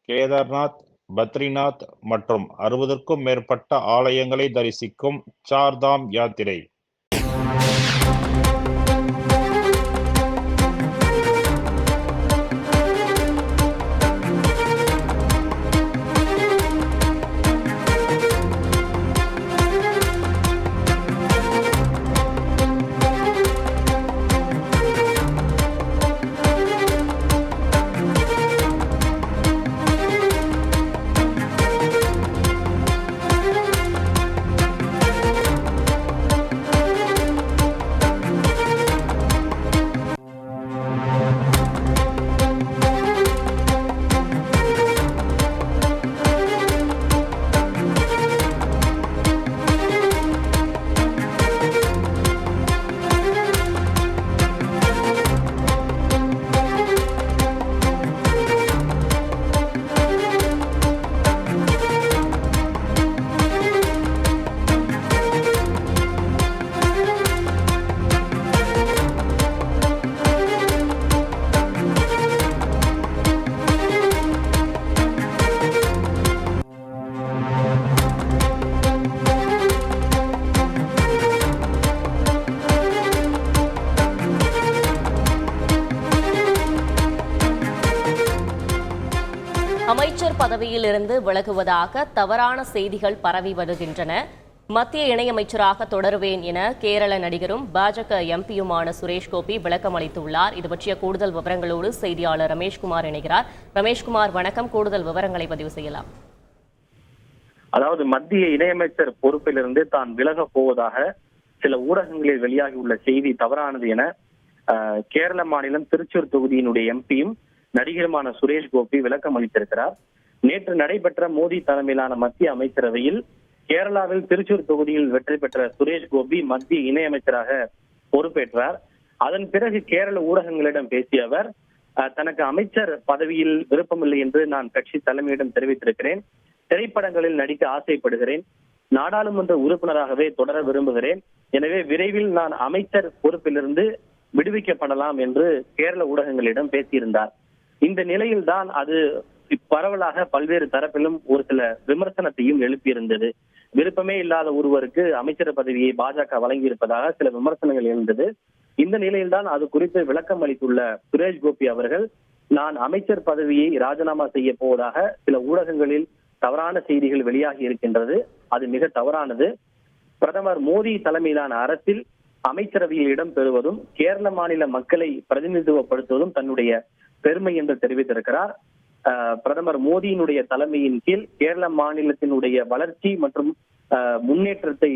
கேதார்நாத், பத்ரிநாத் மற்றும் 60க்கும் மேற்பட்ட ஆலயங்களை தரிசிக்கும் சார்தாம் யாத்திரை. அமைச்சர் பதவியில் இருந்து விலகுவதாக தவறான செய்திகள் பரவி வருகின்றன. மத்திய இணையமைச்சராக தொடருவேன் என கேரள நடிகரும் பாஜக எம்பியுமான சுரேஷ் கோபி விளக்கம் அளித்துள்ளார். இது பற்றிய கூடுதல் விவரங்களோடு செய்தியாளர் ரமேஷ்குமார் இணைகிறார். ரமேஷ்குமார், வணக்கம். கூடுதல் விவரங்களை பதிவு செய்யலாம். அதாவது மத்திய இணையமைச்சர் பொறுப்பிலிருந்து தான் விலக போவதாக சில ஊடகங்களில் வெளியாகியுள்ள செய்தி தவறானது என கேரள மாநிலம் திருச்சூர் தொகுதியினுடைய எம்பியும் நடிகருமான சுரேஷ் கோபி விளக்கம் அளித்திருக்கிறார். நேற்று நடைபெற்ற மோடி தலைமையிலான மத்திய அமைச்சரவையில் கேரளாவில் திருச்சூர் தொகுதியில் வெற்றி பெற்ற சுரேஷ் கோபி மத்திய இணையமைச்சராக பொறுப்பேற்றார். அதன் பிறகு கேரள ஊடகங்களிடம் பேசிய அவர், தனக்கு அமைச்சர் பதவியில் விருப்பமில்லை என்று நான் கட்சி தலைமையிடம் தெரிவித்திருக்கிறேன். திரைப்படங்களில் நடிக்க ஆசைப்படுகிறேன். நாடாளுமன்ற உறுப்பினராகவே தொடர விரும்புகிறேன். எனவே விரைவில் நான் அமைச்சர் பொறுப்பிலிருந்து விடுவிக்கப்படலாம் என்று கேரள ஊடகங்களிடம் பேசியிருந்தார். இந்த நிலையில்தான் அது பரவலாக பல்வேறு தரப்பிலும் ஒரு சில விமர்சனத்தையும் எழுப்பியிருந்தது. விருப்பமே இல்லாத ஒருவருக்கு அமைச்சர் பதவியை பாஜக வழங்கியிருப்பதாக சில விமர்சனங்கள் எழுந்தது. இந்த நிலையில்தான் அது குறித்து விளக்கம் அளித்துள்ள சுரேஷ் கோபி அவர்கள், நான் அமைச்சர் பதவியை ராஜினாமா செய்ய போவதாக சில ஊடகங்களில் தவறான செய்திகள் வெளியாகி இருக்கின்றது. அது மிக தவறானது. பிரதமர் மோடி தலைமையிலான அரசில் அமைச்சரவையில் இடம் பெறுவதும் கேரள மாநில மக்களை பிரதிநிதித்துவப்படுத்துவதும் தன்னுடைய பெருமை என்று தெரிவித்திருக்கிறார். பிரதமர் மோடியினுடைய தலைமையின் கீழ் கேரள மாநிலத்தினுடைய வளர்ச்சி மற்றும் முன்னேற்றத்தை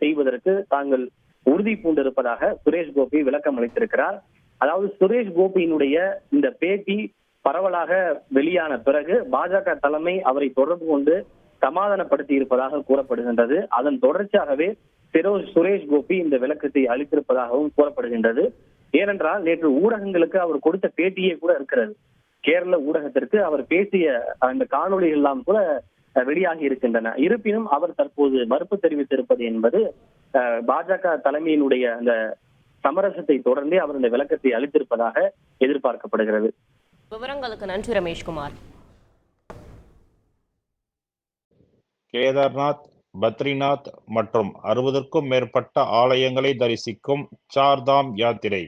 செய்வதற்கு தாங்கள் உறுதி பூண்டிருப்பதாக சுரேஷ் கோபி விளக்கம் அளித்திருக்கிறார். அதாவது சுரேஷ் கோபியினுடைய இந்த பேட்டி பரவலாக வெளியான பிறகு பாஜக தலைமை அவரை தொடர்பு கொண்டு சமாதானப்படுத்தி இருப்பதாக கூறப்படுகின்றது. அதன் தொடர்ச்சியாகவே சுரேஷ் கோபி இந்த விளக்கத்தை அளித்திருப்பதாகவும் கூறப்படுகின்றது. ஏனென்றால் நேற்று ஊடகங்களுக்கு அவர் கொடுத்த பேட்டியே கூட இருக்கிறது. கேரள ஊடகத்திற்கு அவர் பேசிய அந்த காணொலிகள் எல்லாம் கூட வெளியாகி இருக்கின்றன. இருப்பினும் அவர் தற்போது மறுப்பு தெரிவித்திருப்பது என்பது பாஜக தலைமையினுடைய அந்த சமரசத்தை தொடர்ந்தே அவர் இந்த விளக்கத்தை அளித்திருப்பதாக எதிர்பார்க்கப்படுகிறது. விவரங்களுக்கு நன்றி ரமேஷ்குமார். கேதார்நாத், பத்ரிநாத் மற்றும் 60க்கும் மேற்பட்ட ஆலயங்களை தரிசிக்கும் சார்தாம் யாத்திரை.